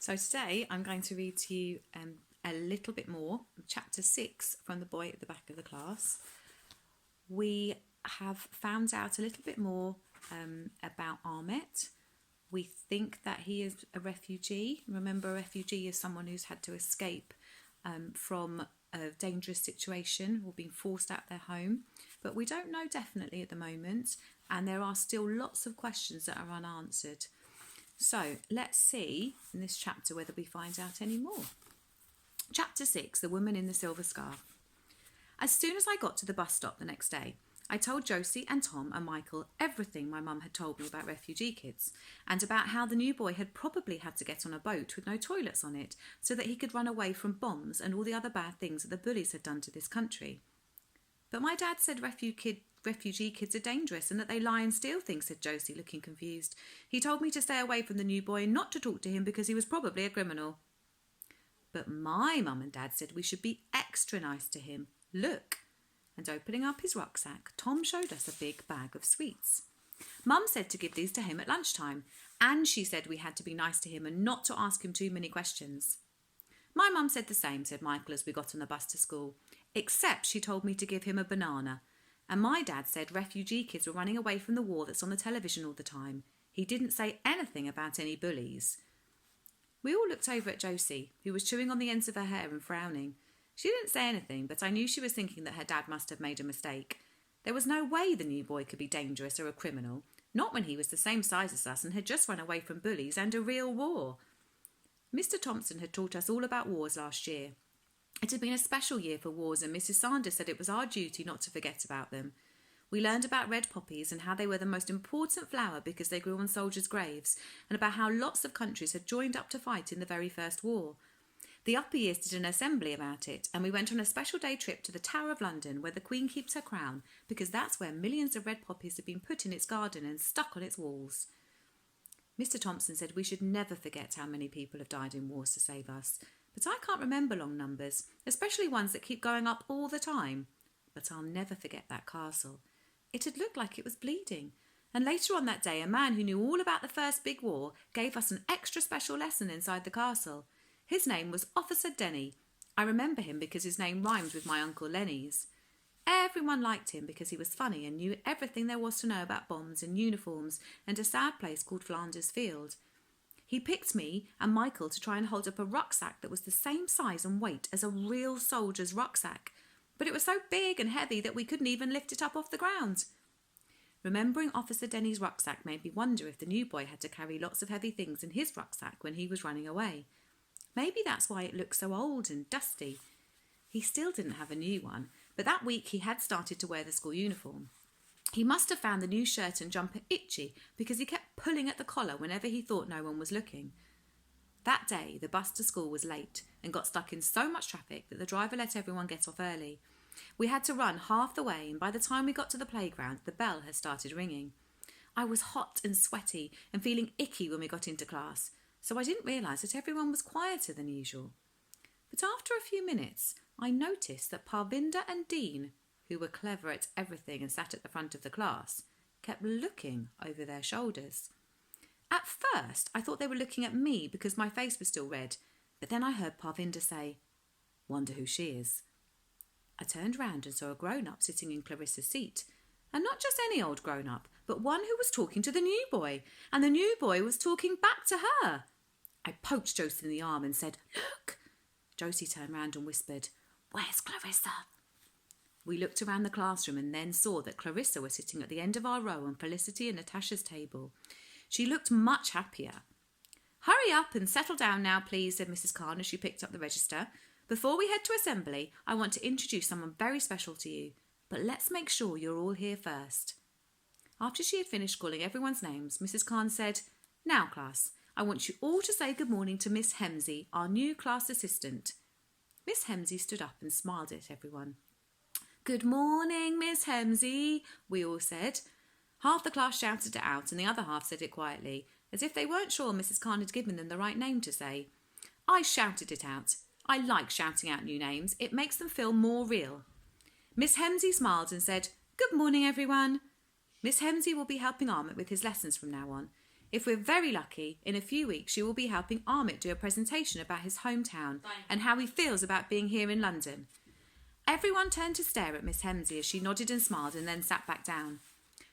So today I'm going to read to you a little bit more, chapter 6 from The Boy at the Back of the Class. We have found out a little bit more about Ahmet. We think that he is a refugee. Remember, a refugee is someone who's had to escape from a dangerous situation or being forced out their home. But we don't know definitely at the moment, and there are still lots of questions that are unanswered. So let's see in this chapter whether we find out any more. Chapter 6, The Woman in the Silver Scarf. As soon as I got to the bus stop the next day, I told Josie and Tom and Michael everything my mum had told me about refugee kids and about how the new boy had probably had to get on a boat with no toilets on it so that he could run away from bombs and all the other bad things that the bullies had done to this country. But my dad said refugee kids are dangerous and that they lie and steal things, said Josie, looking confused. He told me to stay away from the new boy and not to talk to him because he was probably a criminal. But my mum and dad said we should be extra nice to him. Look. And opening up his rucksack, Tom showed us a big bag of sweets. Mum said to give these to him at lunchtime, and she said we had to be nice to him and not to ask him too many questions. My mum said the same, said Michael as we got on the bus to school, except she told me to give him a banana. And my dad said refugee kids were running away from the war that's on the television all the time. He didn't say anything about any bullies. We all looked over at Josie, who was chewing on the ends of her hair and frowning. She didn't say anything, but I knew she was thinking that her dad must have made a mistake. There was no way the new boy could be dangerous or a criminal, not when he was the same size as us and had just run away from bullies and a real war. Mr. Thompson had taught us all about wars last year. It had been a special year for wars, and Mrs. Sanders said it was our duty not to forget about them. We learned about red poppies and how they were the most important flower because they grew on soldiers' graves, and about how lots of countries had joined up to fight in the very first war. The upper years did an assembly about it, and we went on a special day trip to the Tower of London where the Queen keeps her crown, because that's where millions of red poppies had been put in its garden and stuck on its walls. Mr. Thompson said we should never forget how many people have died in wars to save us, but I can't remember long numbers, especially ones that keep going up all the time. But I'll never forget that castle. It had looked like it was bleeding, and later on that day a man who knew all about the first big war gave us an extra special lesson inside the castle. His name was Officer Denny. I remember him because his name rhymes with my Uncle Lenny's. Everyone liked him because he was funny and knew everything there was to know about bombs and uniforms and a sad place called Flanders Field. He picked me and Michael to try and hold up a rucksack that was the same size and weight as a real soldier's rucksack, but it was so big and heavy that we couldn't even lift it up off the ground. Remembering Officer Denny's rucksack made me wonder if the new boy had to carry lots of heavy things in his rucksack when he was running away. Maybe that's why it looked so old and dusty. He still didn't have a new one, but that week he had started to wear the school uniform. He must have found the new shirt and jumper itchy because he kept pulling at the collar whenever he thought no one was looking. That day, the bus to school was late and got stuck in so much traffic that the driver let everyone get off early. We had to run half the way, and by the time we got to the playground, the bell had started ringing. I was hot and sweaty and feeling icky when we got into class, so I didn't realise that everyone was quieter than usual. But after a few minutes, I noticed that Parvinder and Dean, who were clever at everything and sat at the front of the class, kept looking over their shoulders. At first, I thought they were looking at me because my face was still red, but then I heard Parvinder say, "Wonder who she is." I turned round and saw a grown-up sitting in Clarissa's seat, and not just any old grown-up, but one who was talking to the new boy, and the new boy was talking back to her. I poked Josie in the arm and said, "Look." Josie turned round and whispered, "Where's Clarissa?" We looked around the classroom and then saw that Clarissa was sitting at the end of our row on Felicity and Natasha's table. She looked much happier. "Hurry up and settle down now, please," said Mrs. Khan as she picked up the register. "Before we head to assembly, I want to introduce someone very special to you, but let's make sure you're all here first." After she had finished calling everyone's names, Mrs. Khan said, "Now, class, I want you all to say good morning to Miss Hemsey, our new class assistant." Miss Hemsey stood up and smiled at everyone. "Good morning, Miss Hemsey," we all said. Half the class shouted it out and the other half said it quietly, as if they weren't sure Mrs. Khan had given them the right name to say. I shouted it out. I like shouting out new names. It makes them feel more real. Miss Hemsey smiled and said, "Good morning, everyone." Miss Hemsey will be helping Ahmet with his lessons from now on. If we're very lucky, in a few weeks she will be helping Amit do a presentation about his hometown and how he feels about being here in London. Everyone turned to stare at Miss Hemsey as she nodded and smiled and then sat back down.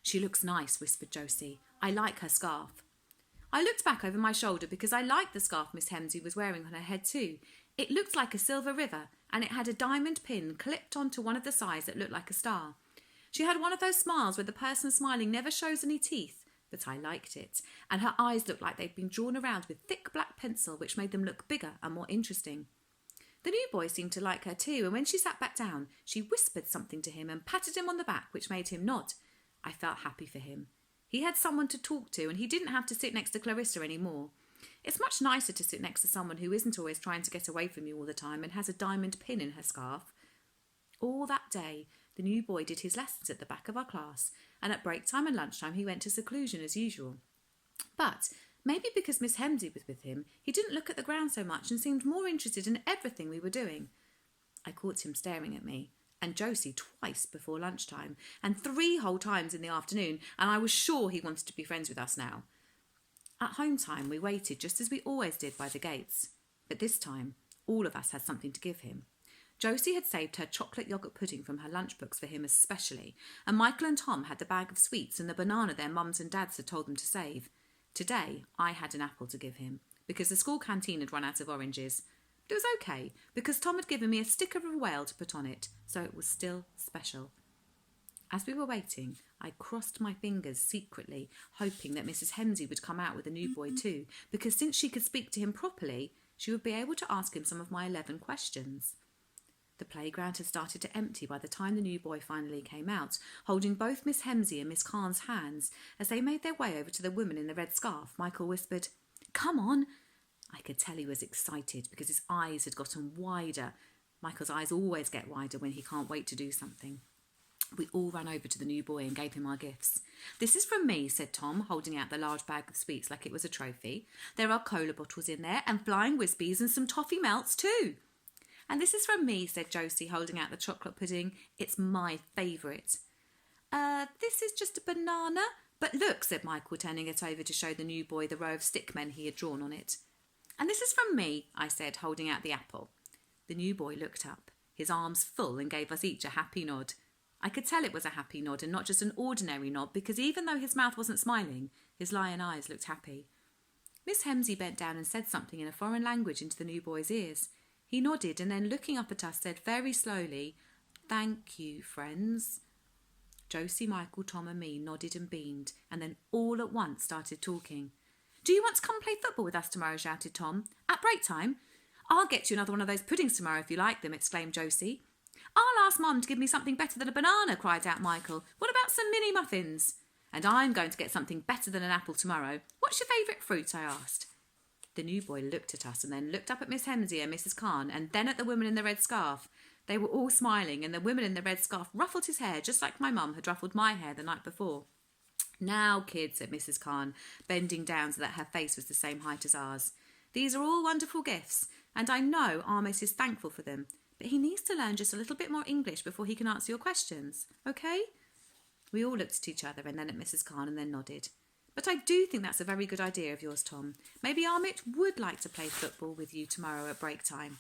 She looks nice, whispered Josie. I like her scarf. I looked back over my shoulder because I liked the scarf Miss Hemsey was wearing on her head too. It looked like a silver river and it had a diamond pin clipped onto one of the sides that looked like a star. She had one of those smiles where the person smiling never shows any teeth, but I liked it, and her eyes looked like they'd been drawn around with thick black pencil which made them look bigger and more interesting. The new boy seemed to like her too, and when she sat back down, she whispered something to him and patted him on the back, which made him nod. I felt happy for him. He had someone to talk to, and he didn't have to sit next to Clarissa anymore. It's much nicer to sit next to someone who isn't always trying to get away from you all the time and has a diamond pin in her scarf. All that day, the new boy did his lessons at the back of our class, and at break time and lunchtime he went to seclusion as usual. But maybe because Miss Hemsey was with him, he didn't look at the ground so much and seemed more interested in everything we were doing. I caught him staring at me and Josie twice before lunchtime and 3 whole times in the afternoon, and I was sure he wanted to be friends with us now. At home time we waited just as we always did by the gates, but this time all of us had something to give him. Josie had saved her chocolate yoghurt pudding from her lunchbooks for him especially, and Michael and Tom had the bag of sweets and the banana their mums and dads had told them to save. Today, I had an apple to give him, because the school canteen had run out of oranges. But it was okay, because Tom had given me a sticker of a whale to put on it, so it was still special. As we were waiting, I crossed my fingers secretly, hoping that Mrs. Hemsey would come out with a new boy too, because since she could speak to him properly, she would be able to ask him some of my 11 questions. The playground had started to empty by the time the new boy finally came out, holding both Miss Hemsey and Miss Khan's hands. As they made their way over to the woman in the red scarf, Michael whispered, "Come on." I could tell he was excited because his eyes had gotten wider. Michael's eyes always get wider when he can't wait to do something. We all ran over to the new boy and gave him our gifts. "This is from me," said Tom, holding out the large bag of sweets like it was a trophy. "There are cola bottles in there and flying Wispies and some toffee melts too." "And this is from me," said Josie, holding out the chocolate pudding. "It's my favourite." This is just a banana. But look," said Michael, turning it over to show the new boy the row of stickmen he had drawn on it. "And this is from me," I said, holding out the apple. The new boy looked up, his arms full, and gave us each a happy nod. I could tell it was a happy nod and not just an ordinary nod, because even though his mouth wasn't smiling, his lion eyes looked happy. Miss Hemsey bent down and said something in a foreign language into the new boy's ears. He nodded and then, looking up at us, said very slowly, "Thank you, friends." Josie, Michael, Tom and me nodded and beamed, and then all at once started talking. "Do you want to come play football with us tomorrow?" shouted Tom. "At break time?" "I'll get you another one of those puddings tomorrow if you like them," exclaimed Josie. "I'll ask Mum to give me something better than a banana," cried out Michael. "What about some mini muffins?" "And I'm going to get something better than an apple tomorrow. What's your favourite fruit?" I asked. The new boy looked at us and then looked up at Miss Hemsey and Mrs. Khan and then at the woman in the red scarf. They were all smiling, and the woman in the red scarf ruffled his hair just like my mum had ruffled my hair the night before. "Now, kids," said Mrs. Khan, bending down so that her face was the same height as ours. "These are all wonderful gifts, and I know Amit is thankful for them, but he needs to learn just a little bit more English before he can answer your questions, okay?" We all looked at each other and then at Mrs. Khan and then nodded. "But I do think that's a very good idea of yours, Tom. Maybe Amit would like to play football with you tomorrow at break time."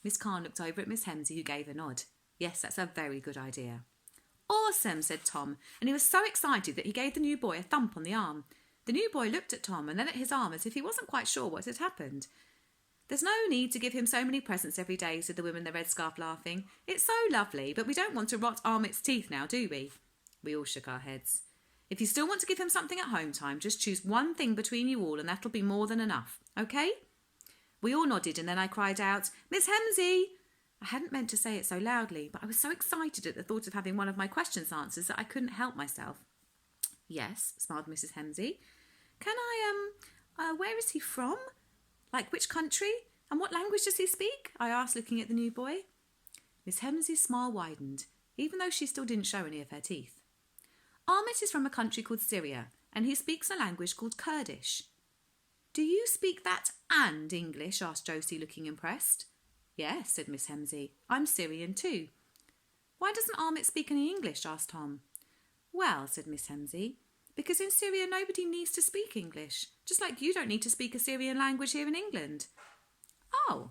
Miss Khan looked over at Miss Hemsey, who gave a nod. "Yes, that's a very good idea." "Awesome," said Tom, and he was so excited that he gave the new boy a thump on the arm. The new boy looked at Tom and then at his arm as if he wasn't quite sure what had happened. "There's no need to give him so many presents every day," said the woman in the red scarf, laughing. "It's so lovely, but we don't want to rot Amit's teeth now, do we?" We all shook our heads. "If you still want to give him something at home time, just choose one thing between you all and that'll be more than enough, okay?" We all nodded, and then I cried out, "Miss Hemsey!" I hadn't meant to say it so loudly, but I was so excited at the thought of having one of my questions answered that I couldn't help myself. "Yes," smiled Mrs. Hemsey. "Can where is he from? Like which country? And what language does he speak?" I asked, looking at the new boy. Miss Hemsey's smile widened, even though she still didn't show any of her teeth. "Amit is from a country called Syria, and he speaks a language called Kurdish." "Do you speak that and English?" asked Josie, looking impressed. "Yes," said Miss Hemsey. "I'm Syrian too." "Why doesn't Amit speak any English?" asked Tom. "Well," said Miss Hemsey, Because in Syria, nobody needs to speak English, just like you don't need to speak a Syrian language here in England. Oh,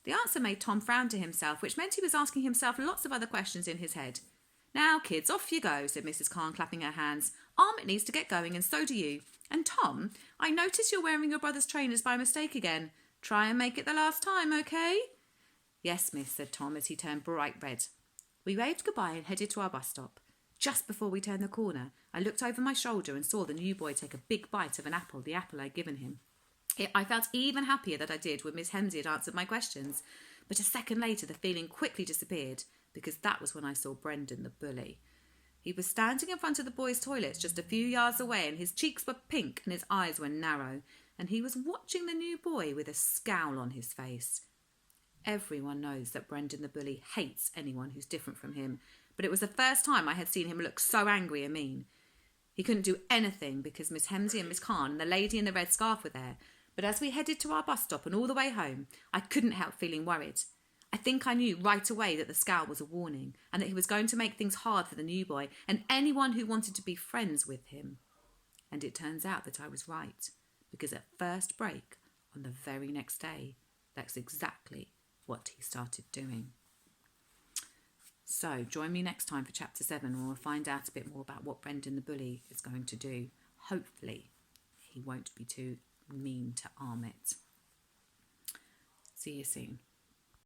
the answer made Tom frown to himself, which meant he was asking himself lots of other questions in his head. Now, kids, off you go, said Mrs. Khan, clapping her hands. Armit needs to get going, and so do you. And Tom, I notice you're wearing your brother's trainers by mistake again. Try and make it the last time, OK? Yes, miss, said Tom as he turned bright red. We waved goodbye and headed to our bus stop. Just before we turned the corner, I looked over my shoulder and saw the new boy take a big bite of the apple I'd given him. I felt even happier that I did when Miss Hemsey had answered my questions, but a second later the feeling quickly disappeared, because that was when I saw Brendan the bully. He was standing in front of the boys' toilets just a few yards away, and his cheeks were pink and his eyes were narrow, and he was watching the new boy with a scowl on his face. Everyone knows that Brendan the bully hates anyone who's different from him, but it was the first time I had seen him look so angry and mean. He couldn't do anything because Miss Hemsey and Miss Khan and the lady in the red scarf were there, but as we headed to our bus stop and all the way home, I couldn't help feeling worried. I think I knew right away that the scowl was a warning and that he was going to make things hard for the new boy and anyone who wanted to be friends with him. And it turns out that I was right, because at first break on the very next day, that's exactly what he started doing. So join me next time for chapter 7, where we'll find out a bit more about what Brendan the bully is going to do. Hopefully he won't be too mean to Armit. See you soon.